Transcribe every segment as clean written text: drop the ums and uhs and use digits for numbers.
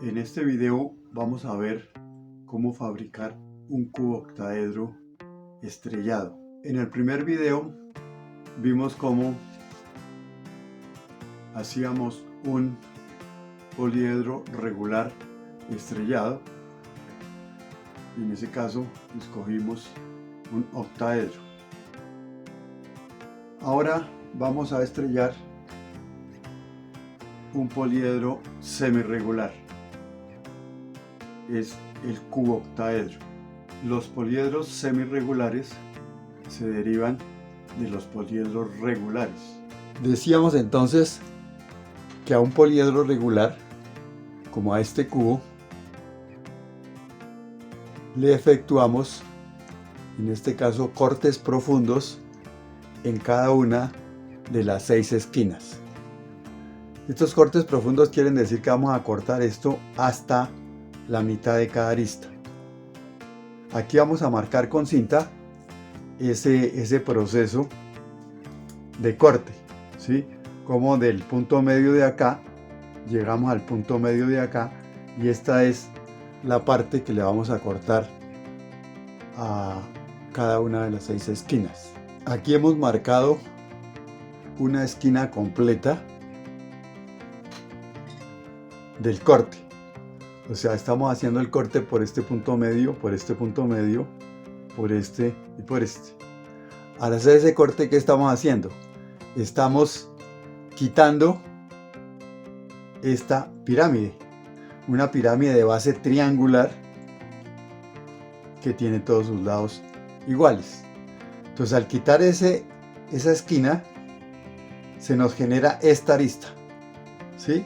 En este video vamos a ver cómo fabricar un cubo octaedro estrellado. En el primer video vimos cómo hacíamos un poliedro regular estrellado. En ese caso escogimos un octaedro. Ahora vamos a estrellar un poliedro semirregular. Es el cubo octaedro. Los poliedros semirregulares se derivan de los poliedros regulares. Decíamos entonces que a un poliedro regular, como a este cubo, le efectuamos, en este caso, cortes profundos en cada una de las 6 esquinas. Estos cortes profundos quieren decir que vamos a cortar esto hasta la mitad de cada arista. Aquí vamos a marcar con cinta ese proceso de corte, ¿sí? Como del punto medio de acá llegamos al punto medio de acá, y esta es la parte que le vamos a cortar a cada una de las 6 esquinas. Aquí hemos marcado una esquina completa del corte. O sea, estamos haciendo el corte por este punto medio, por este punto medio, por este y por este. Al hacer ese corte, ¿qué estamos haciendo? Estamos quitando esta pirámide. Una pirámide de base triangular que tiene todos sus lados iguales. Entonces, al quitar esa esquina, se nos genera esta arista, ¿sí?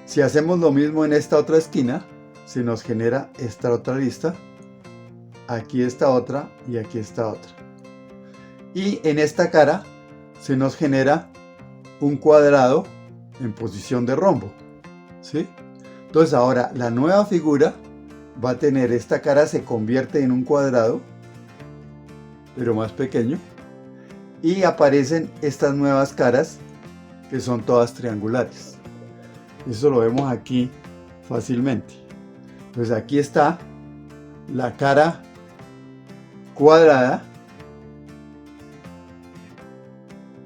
Si hacemos lo mismo en esta otra esquina, se nos genera esta otra arista, aquí esta otra y aquí esta otra. Y en esta cara se nos genera un cuadrado en posición de rombo, ¿sí? Entonces ahora la nueva figura va a tener, esta cara se convierte en un cuadrado, pero más pequeño, y aparecen estas nuevas caras que son todas triangulares. Eso lo vemos aquí fácilmente. Entonces aquí está la cara cuadrada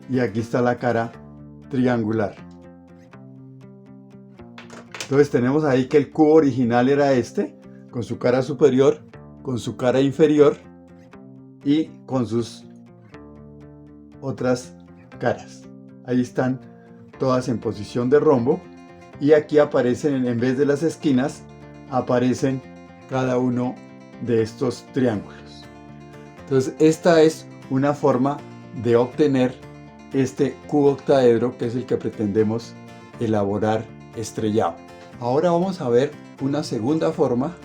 y aquí está la cara triangular. Entonces tenemos ahí que el cubo original era este, con su cara superior, con su cara inferior y con sus otras caras. Ahí están todas en posición de rombo. Y aquí aparecen, en vez de las esquinas, aparecen cada uno de estos triángulos. Entonces, esta es una forma de obtener este cubo octaedro, que es el que pretendemos elaborar estrellado. Ahora vamos a ver una segunda forma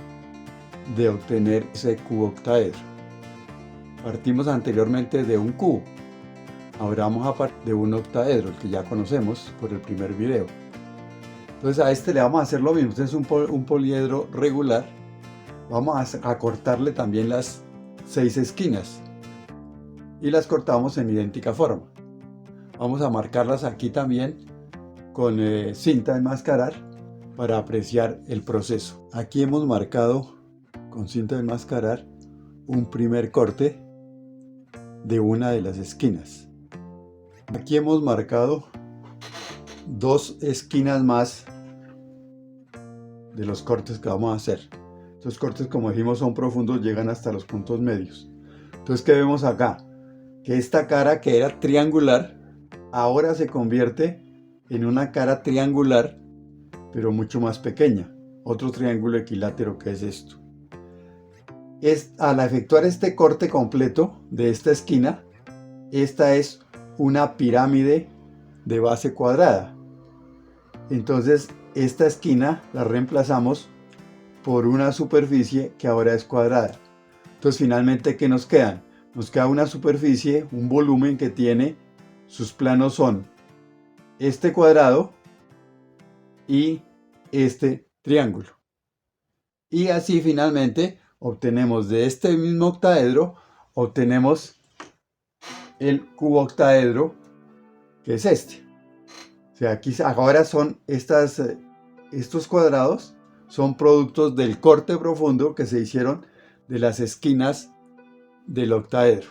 de obtener ese cubo octaedro. Partimos anteriormente de un cubo. Ahora vamos a partir de un octaedro, el que ya conocemos por el primer video. Entonces a este le vamos a hacer lo mismo. Este es un poliedro regular. Vamos a cortarle también las 6 esquinas y las cortamos en idéntica forma. Vamos a marcarlas aquí también con cinta de enmascarar para apreciar el proceso. Aquí hemos marcado con cinta de enmascarar un primer corte de una de las esquinas. Aquí hemos marcado 2 esquinas más de los cortes que vamos a hacer. Estos cortes, como dijimos, son profundos, llegan hasta los puntos medios. Entonces, ¿qué vemos acá? Que esta cara, que era triangular, ahora se convierte en una cara triangular, pero mucho más pequeña. Otro triángulo equilátero, que es esto. Al efectuar este corte completo de esta esquina, esta es una pirámide de base cuadrada. Entonces esta esquina la reemplazamos por una superficie que ahora es cuadrada. Entonces finalmente, ¿qué nos quedan? Nos queda una superficie, un volumen que tiene, sus planos son este cuadrado y este triángulo. Y así finalmente obtenemos de este mismo octaedro, obtenemos el cubo octaedro, que es este. O sea, aquí ahora son estos cuadrados son productos del corte profundo que se hicieron de las esquinas del octaedro.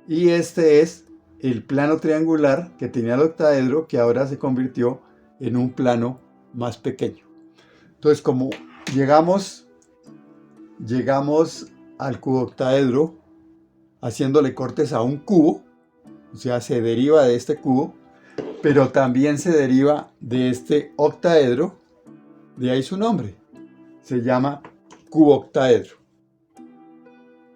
Y este es el plano triangular que tenía el octaedro, que ahora se convirtió en un plano más pequeño. Entonces, como llegamos al cuboctaedro haciéndole cortes a un cubo, o sea, se deriva de este cubo, pero también se deriva de este octaedro, de ahí su nombre, se llama cuboctaedro.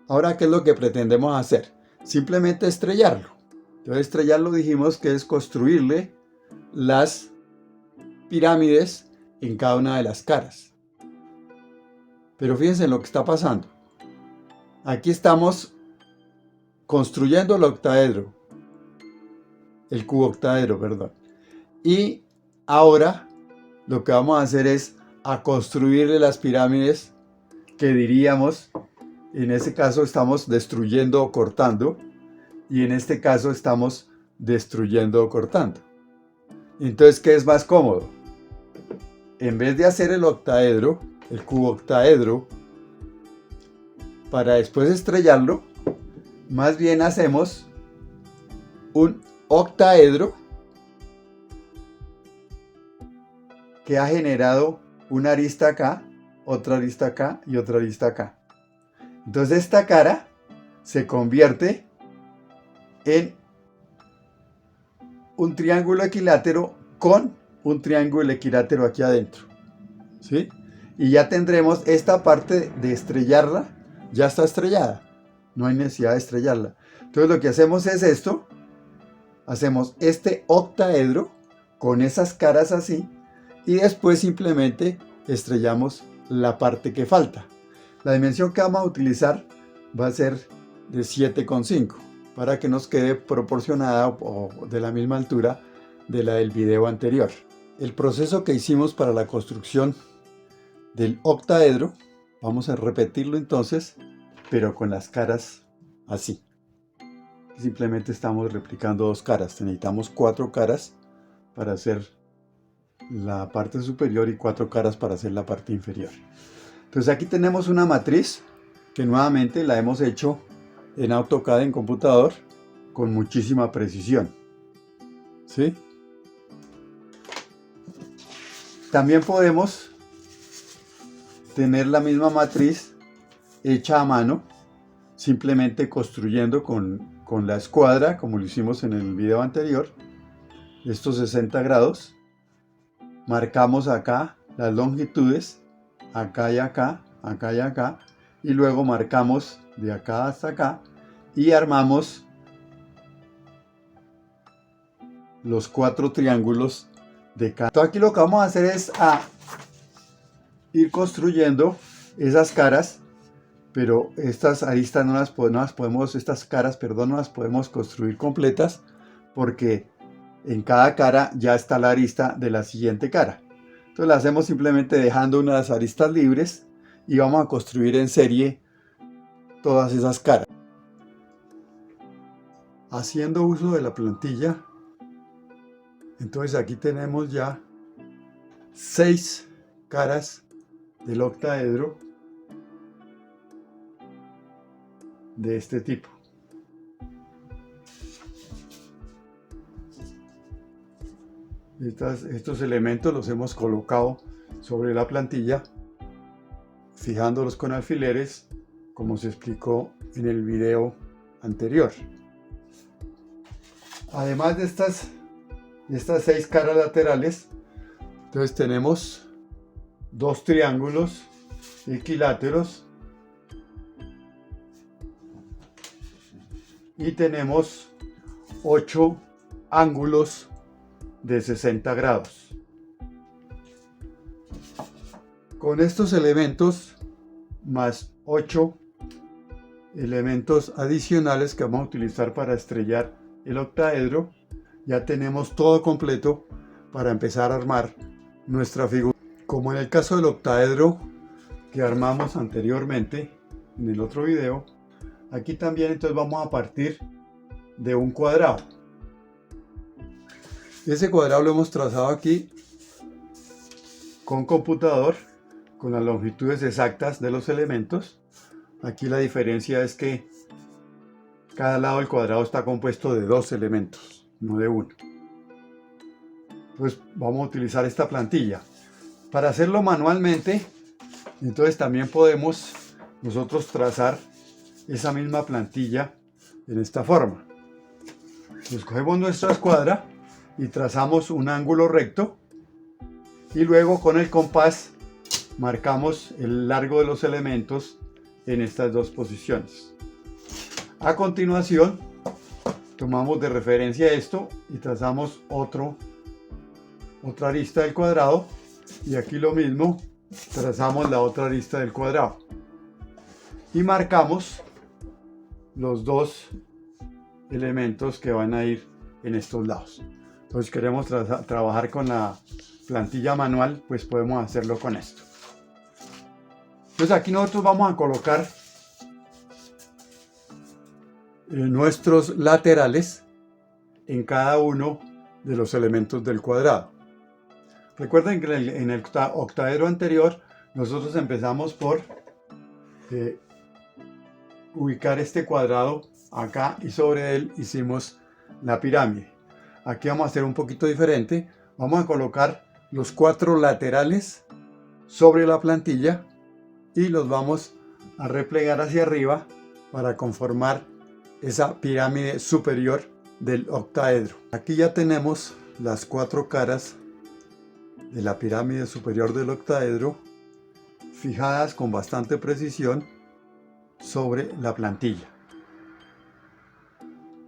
Ahora, ¿qué es lo que pretendemos hacer? Simplemente estrellarlo. Entonces, estrellarlo dijimos que es construirle las pirámides en cada una de las caras. Pero fíjense en lo que está pasando. Aquí estamos construyendo el octaedro, el cuboctaedro, perdón. Y ahora lo que vamos a hacer es a construirle las pirámides que diríamos, en ese caso estamos destruyendo o cortando, y en este caso estamos destruyendo o cortando. Entonces, ¿qué es más cómodo? En vez de hacer el octaedro, el cuboctaedro, para después estrellarlo, más bien hacemos un octaedro que ha generado una arista acá, otra arista acá y otra arista acá. Entonces esta cara se convierte en un triángulo equilátero con un triángulo equilátero aquí adentro, ¿sí? Y ya tendremos esta parte de estrellarla, ya está estrellada, no hay necesidad de estrellarla. Entonces lo que hacemos es esto, hacemos este octaedro con esas caras así y después simplemente estrellamos la parte que falta. La dimensión que vamos a utilizar va a ser de 7,5 para que nos quede proporcionada o de la misma altura de la del video anterior. El proceso que hicimos para la construcción del octaedro, vamos a repetirlo entonces, pero con las caras así. Simplemente estamos replicando dos caras. Necesitamos 4 caras para hacer la parte superior y 4 caras para hacer la parte inferior. Entonces aquí tenemos una matriz que nuevamente la hemos hecho en AutoCAD en computador con muchísima precisión, ¿sí? También podemos tener la misma matriz hecha a mano, simplemente construyendo con la escuadra, como lo hicimos en el video anterior, estos 60 grados. Marcamos acá las longitudes, acá y acá, acá y acá, y luego marcamos de acá hasta acá y armamos los 4 triángulos de cada. Entonces aquí lo que vamos a hacer es ir construyendo esas caras, pero estas aristas no las podemos, estas caras, perdón, no las podemos construir completas porque en cada cara ya está la arista de la siguiente cara. Entonces la hacemos simplemente dejando unas aristas libres y vamos a construir en serie todas esas caras. Haciendo uso de la plantilla, entonces aquí tenemos ya 6 caras del octaedro de este tipo. Estos elementos los hemos colocado sobre la plantilla, fijándolos con alfileres, como se explicó en el video anterior. Además de estas 6 caras laterales, entonces tenemos 2 triángulos equiláteros y tenemos 8 ángulos de 60 grados. Con estos elementos más 8 elementos adicionales que vamos a utilizar para estrellar el octaedro, ya tenemos todo completo para empezar a armar nuestra figura. Como en el caso del octaedro que armamos anteriormente en el otro video, aquí también entonces vamos a partir de un cuadrado. Ese cuadrado lo hemos trazado aquí con computador, con las longitudes exactas de los elementos. Aquí la diferencia es que cada lado del cuadrado está compuesto de 2 elementos, no de uno. Pues vamos a utilizar esta plantilla. Para hacerlo manualmente, entonces también podemos nosotros trazar esa misma plantilla en esta forma. Entonces cogemos nuestra escuadra y trazamos un ángulo recto y luego con el compás marcamos el largo de los elementos en estas dos posiciones. A continuación tomamos de referencia esto y trazamos otra arista del cuadrado, y aquí lo mismo, trazamos la otra arista del cuadrado y marcamos los dos elementos que van a ir en estos lados. Entonces queremos trabajar con la plantilla manual, pues podemos hacerlo con esto. Entonces aquí nosotros vamos a colocar nuestros laterales en cada uno de los elementos del cuadrado. Recuerden que en el octaedro anterior nosotros empezamos por ubicar este cuadrado acá y sobre él hicimos la pirámide. Aquí vamos a hacer un poquito diferente. Vamos a colocar los 4 laterales sobre la plantilla y los vamos a replegar hacia arriba para conformar esa pirámide superior del octaedro. Aquí ya tenemos las 4 caras de la pirámide superior del octaedro fijadas con bastante precisión sobre la plantilla.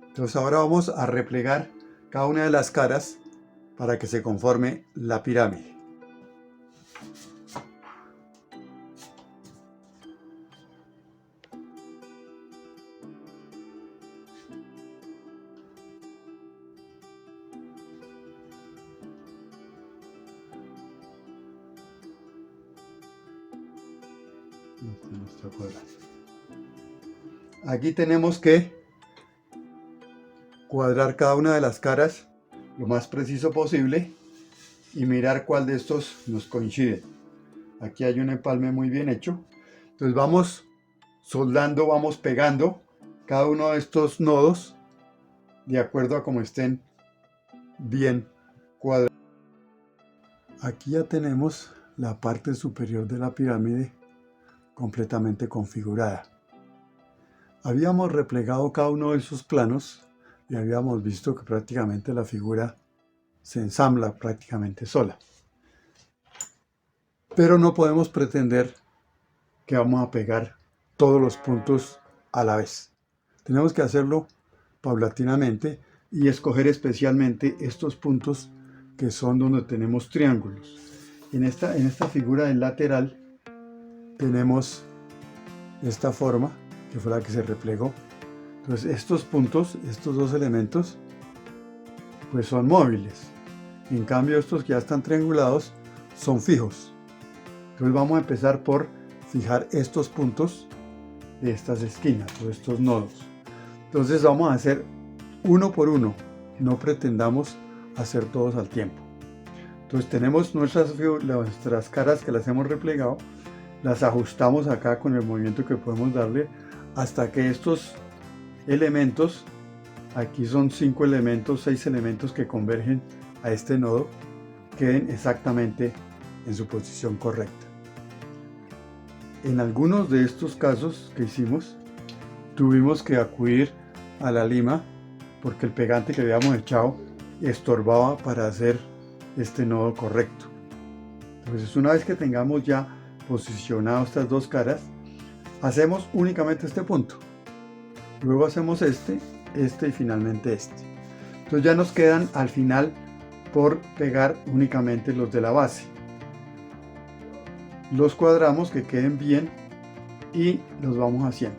Entonces ahora vamos a replegar cada una de las caras para que se conforme la pirámide. Aquí tenemos que cuadrar cada una de las caras lo más preciso posible y mirar cuál de estos nos coincide. Aquí hay un empalme muy bien hecho. Entonces vamos soldando, vamos pegando cada uno de estos nodos de acuerdo a cómo estén bien cuadrados. Aquí ya tenemos la parte superior de la pirámide completamente configurada. Habíamos replegado cada uno de esos planos y habíamos visto que prácticamente la figura se ensambla prácticamente sola. Pero no podemos pretender que vamos a pegar todos los puntos a la vez. Tenemos que hacerlo paulatinamente y escoger especialmente estos puntos que son donde tenemos triángulos. En esta figura del lateral tenemos esta forma que fue la que se replegó. Entonces estos puntos, estos dos elementos, pues son móviles. En cambio estos que ya están triangulados son fijos. Entonces vamos a empezar por fijar estos puntos de estas esquinas o estos nodos. Entonces vamos a hacer uno por uno. No pretendamos hacer todos al tiempo. Entonces tenemos nuestras caras que las hemos replegado. Las ajustamos acá con el movimiento que podemos darle hasta que estos elementos, aquí son 5 elementos, 6 elementos que convergen a este nodo, queden exactamente en su posición correcta. En algunos de estos casos que hicimos, tuvimos que acudir a la lima porque el pegante que habíamos echado estorbaba para hacer este nodo correcto. Entonces una vez que tengamos ya posicionado estas dos caras, hacemos únicamente este punto, luego hacemos este y finalmente este. Entonces ya nos quedan al final por pegar únicamente los de la base. Los cuadramos que queden bien y los vamos haciendo.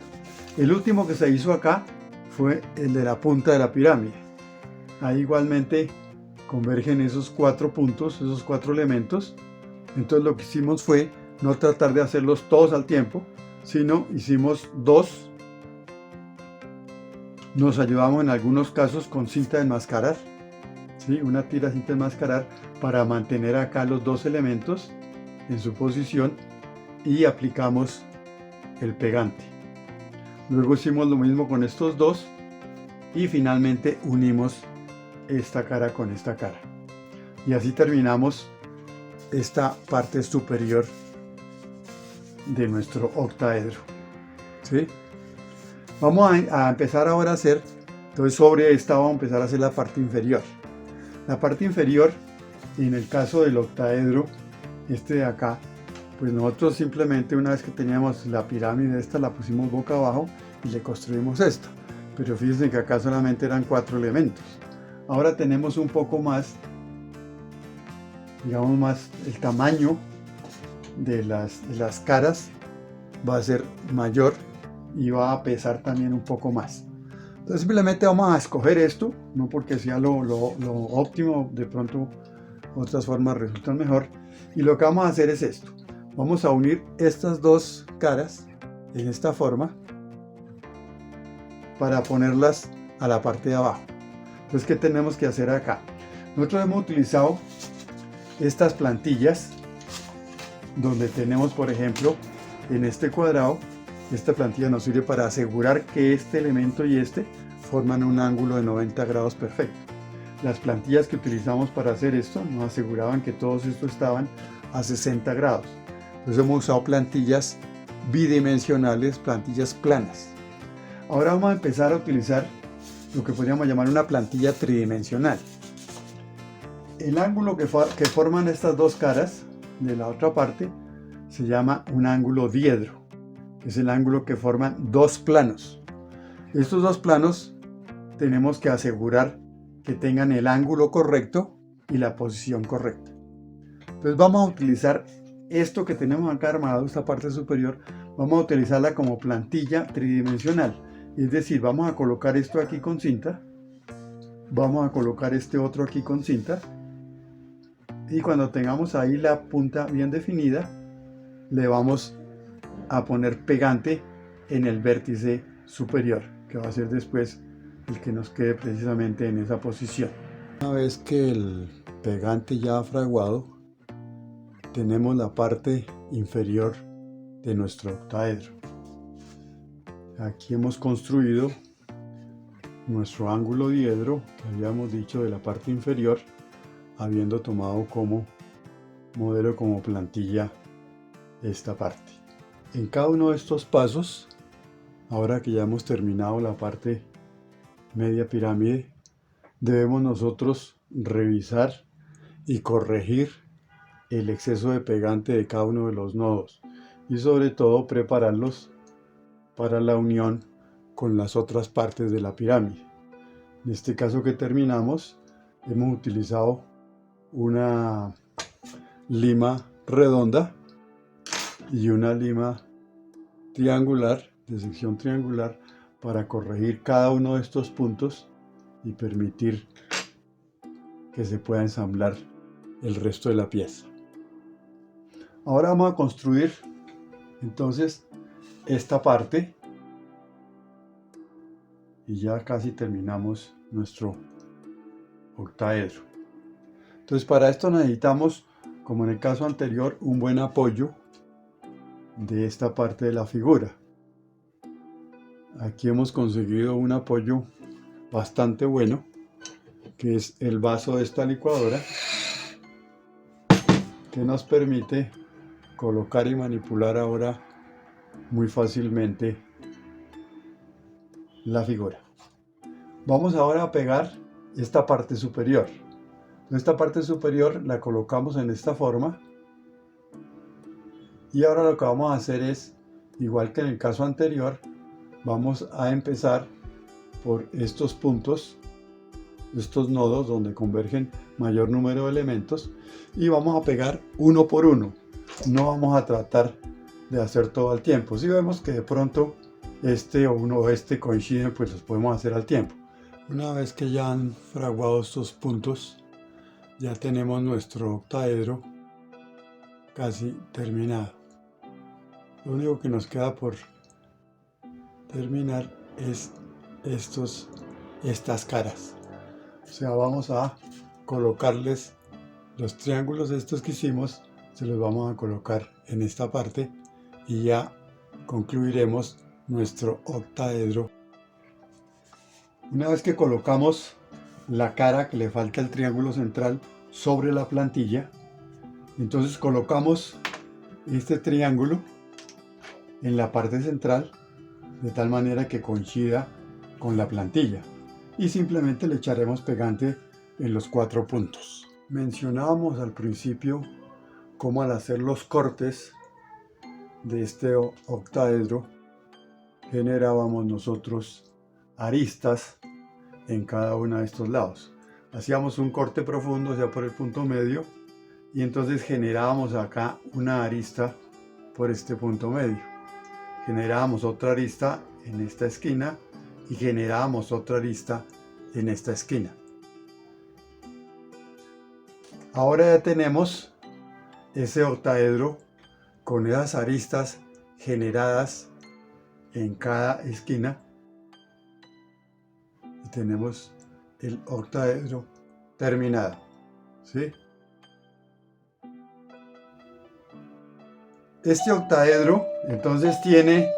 El último que se hizo acá fue el de la punta de la pirámide. Ahí igualmente convergen esos 4 puntos, esos 4 elementos. Entonces lo que hicimos fue no tratar de hacerlos todos al tiempo, sino hicimos 2. Nos ayudamos en algunos casos con cinta de enmascarar, ¿sí? Una tira cinta de enmascarar para mantener acá los 2 elementos en su posición y aplicamos el pegante. Luego hicimos lo mismo con estos dos y finalmente unimos esta cara con esta cara. Y así terminamos esta parte superior de nuestro octaedro. ¿Sí? Vamos a empezar ahora a hacer, entonces sobre esta vamos a empezar a hacer la parte inferior. La parte inferior, en el caso del octaedro, este de acá, pues nosotros simplemente una vez que teníamos la pirámide esta la pusimos boca abajo y le construimos esto. Pero fíjense que acá solamente eran 4 elementos. Ahora tenemos un poco más, digamos más, el tamaño de las caras va a ser mayor y va a pesar también un poco más. Entonces simplemente vamos a escoger esto, no porque sea lo óptimo, de pronto otras formas resultan mejor. Y lo que vamos a hacer es esto. Vamos a unir estas dos caras en esta forma para ponerlas a la parte de abajo. Entonces, ¿qué tenemos que hacer acá? Nosotros hemos utilizado estas plantillas donde tenemos, por ejemplo, en este cuadrado, esta plantilla nos sirve para asegurar que este elemento y este forman un ángulo de 90 grados perfecto. Las plantillas que utilizamos para hacer esto nos aseguraban que todos estos estaban a 60 grados. Entonces hemos usado plantillas bidimensionales, plantillas planas. Ahora vamos a empezar a utilizar lo que podríamos llamar una plantilla tridimensional. El ángulo que forman estas dos caras de la otra parte se llama un ángulo diedro, que es el ángulo que forman dos planos. Estos dos planos tenemos que asegurar que tengan el ángulo correcto y la posición correcta. Entonces vamos a utilizar esto que tenemos acá armado, esta parte superior, vamos a utilizarla como plantilla tridimensional. Es decir, vamos a colocar esto aquí con cinta, vamos a colocar este otro aquí con cinta, y cuando tengamos ahí la punta bien definida, le vamos a poner pegante en el vértice superior, que va a ser después el que nos quede precisamente en esa posición. Una vez que el pegante ya ha fraguado, tenemos la parte inferior de nuestro octaedro. Aquí hemos construido nuestro ángulo diedro, que habíamos dicho de la parte inferior, habiendo tomado como modelo, como plantilla, esta parte. En cada uno de estos pasos, ahora que ya hemos terminado la parte media pirámide, debemos nosotros revisar y corregir el exceso de pegante de cada uno de los nodos y sobre todo prepararlos para la unión con las otras partes de la pirámide. En este caso que terminamos, hemos utilizado una lima redonda y una lima triangular, de sección triangular, para corregir cada uno de estos puntos y permitir que se pueda ensamblar el resto de la pieza. Ahora vamos a construir entonces esta parte y ya casi terminamos nuestro octaedro. Entonces para esto necesitamos, como en el caso anterior, un buen apoyo de esta parte de la figura. Aquí hemos conseguido un apoyo bastante bueno, que es el vaso de esta licuadora, que nos permite colocar y manipular ahora muy fácilmente la figura. Vamos ahora a pegar esta parte superior. Esta parte superior la colocamos en esta forma y ahora lo que vamos a hacer es, igual que en el caso anterior, vamos a empezar por estos puntos, estos nodos donde convergen mayor número de elementos, y vamos a pegar uno por uno. No vamos a tratar de hacer todo al tiempo. Si vemos que de pronto este o uno o este coinciden, pues los podemos hacer al tiempo. Una vez que ya han fraguado estos puntos, ya tenemos nuestro octaedro casi terminado. Lo único que nos queda por terminar es estas caras. O sea, vamos a colocarles los triángulos estos que hicimos, Se los vamos a colocar en esta parte y ya concluiremos nuestro octaedro. Una vez que colocamos la cara que le falta el triángulo central sobre la plantilla, entonces colocamos este triángulo en la parte central de tal manera que coincida con la plantilla y simplemente le echaremos pegante en los 4 puntos. Mencionábamos al principio cómo al hacer los cortes de este octaedro generábamos nosotros aristas en cada uno de estos lados. Hacíamos un corte profundo, o sea, por el punto medio, y entonces generábamos acá una arista por este punto medio. Generábamos otra arista en esta esquina y generábamos otra arista en esta esquina. Ahora ya tenemos ese octaedro con esas aristas generadas en cada esquina y tenemos el octaedro terminado, ¿sí? Este octaedro entonces tiene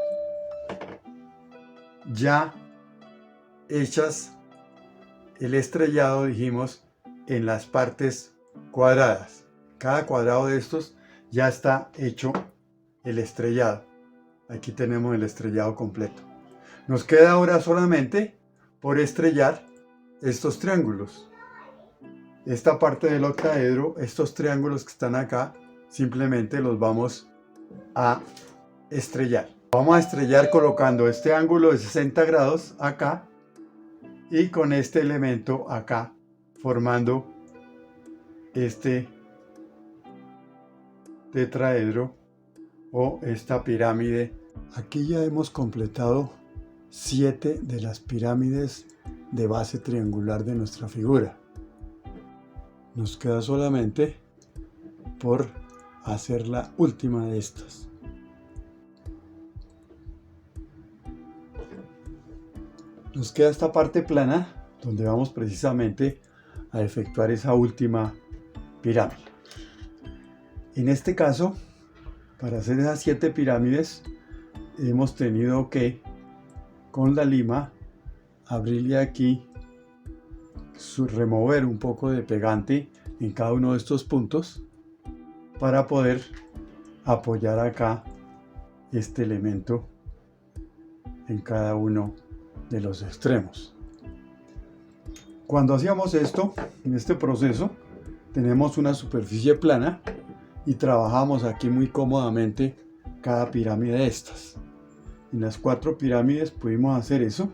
ya hechas el estrellado, dijimos, en las partes cuadradas. Cada cuadrado de estos ya está hecho el estrellado. Aquí tenemos el estrellado completo. Nos queda ahora solamente por estrellar estos triángulos. Esta parte del octaedro, estos triángulos que están acá, simplemente los vamos a estrellar. Vamos a estrellar colocando este ángulo de 60 grados acá y con este elemento acá, formando este tetraedro o esta pirámide. Aquí ya hemos completado 7 de las pirámides de base triangular de nuestra figura. Nos queda solamente por hacer la última de estas. Nos queda esta parte plana donde vamos precisamente a efectuar esa última pirámide. En este caso, para hacer esas 7 pirámides, hemos tenido que, con la lima, abrirle aquí, remover un poco de pegante en cada uno de estos puntos para poder apoyar acá este elemento en cada uno de los extremos. Cuando hacíamos esto, en este proceso, tenemos una superficie plana y trabajamos aquí muy cómodamente cada pirámide de estas. En las 4 pirámides pudimos hacer eso.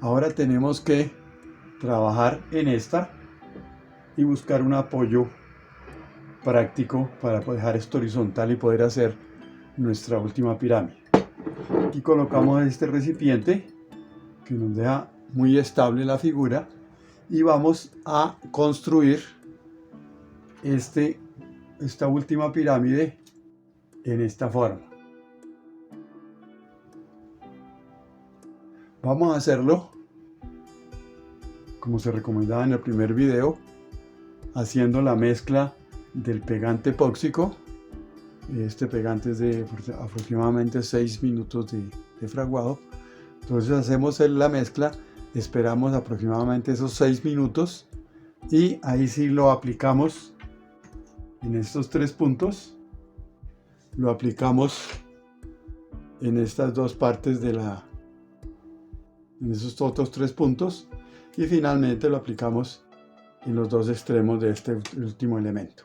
Ahora tenemos que trabajar en esta y buscar un apoyo práctico para dejar esto horizontal y poder hacer nuestra última pirámide. Aquí colocamos este recipiente que nos deja muy estable la figura y vamos a construir esta última pirámide en esta forma. Vamos a hacerlo como se recomendaba en el primer video, haciendo la mezcla del pegante epóxico. Este pegante es de aproximadamente 6 minutos de fraguado. Entonces hacemos la mezcla, esperamos aproximadamente esos 6 minutos y ahí sí lo aplicamos en estos 3 puntos. Lo aplicamos en estas 2 partes en esos otros 3 puntos y finalmente lo aplicamos en los 2 extremos de este último elemento.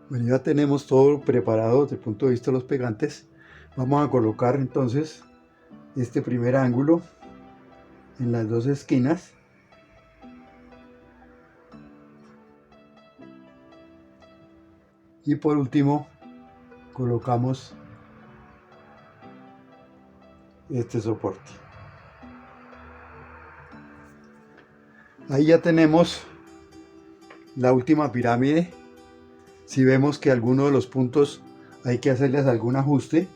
Bueno, ya tenemos todo preparado desde el punto de vista de los pegantes. Vamos a colocar entonces este primer ángulo en las 2 esquinas. Y por último colocamos este soporte. Ahí ya tenemos la última pirámide. Si vemos que alguno de los puntos hay que hacerles algún ajuste,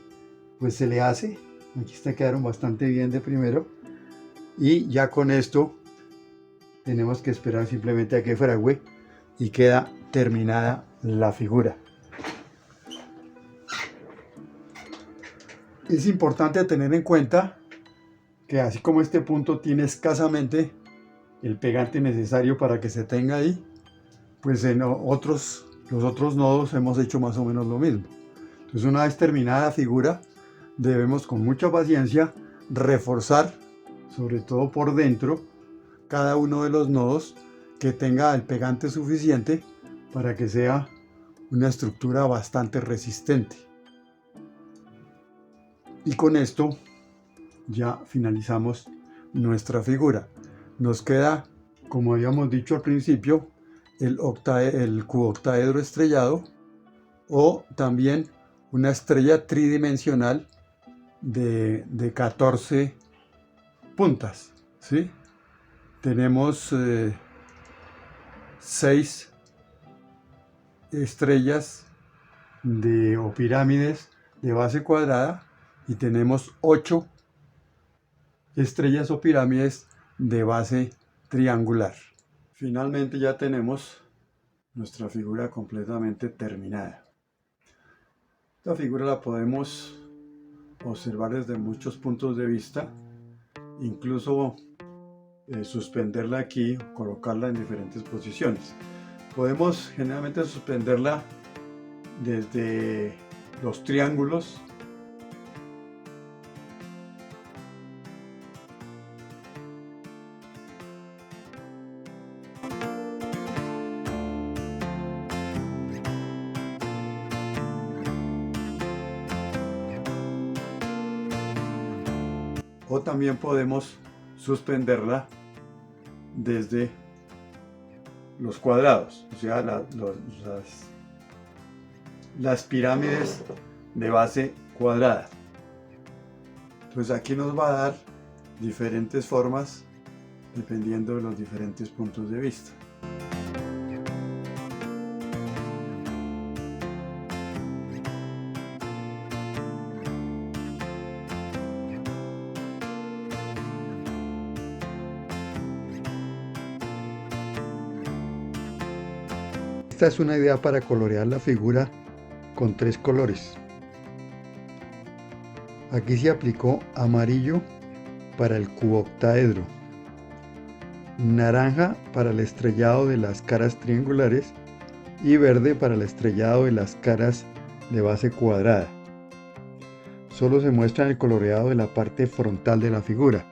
pues se le hace. Aquí quedaron bastante bien de primero. Y ya con esto tenemos que esperar simplemente a que fragüe y queda terminada la figura. Es importante tener en cuenta que así como este punto tiene escasamente el pegante necesario para que se tenga ahí, pues en los otros nodos hemos hecho más o menos lo mismo. Entonces, una vez terminada la figura, debemos con mucha paciencia reforzar, sobre todo por dentro, cada uno de los nodos que tenga el pegante suficiente para que sea una estructura bastante resistente. Y con esto ya finalizamos nuestra figura. Nos queda, como habíamos dicho al principio, el cuboctaedro estrellado, o también una estrella tridimensional de 14 puntas, ¿sí? Tenemos 6 estrellas o pirámides de base cuadrada, y tenemos 8 estrellas o pirámides de base triangular. Finalmente ya tenemos nuestra figura completamente terminada. Esta figura la podemos observar desde muchos puntos de vista, incluso suspenderla aquí, colocarla en diferentes posiciones. Podemos generalmente suspenderla desde los triángulos, o también podemos suspenderla desde los cuadrados, o sea, las pirámides de base cuadrada. Entonces aquí nos va a dar diferentes formas dependiendo de los diferentes puntos de vista. Esta es una idea para colorear la figura con 3 colores. Aquí se aplicó amarillo para el cuboctaedro, naranja para el estrellado de las caras triangulares y verde para el estrellado de las caras de base cuadrada. Solo se muestra el coloreado de la parte frontal de la figura.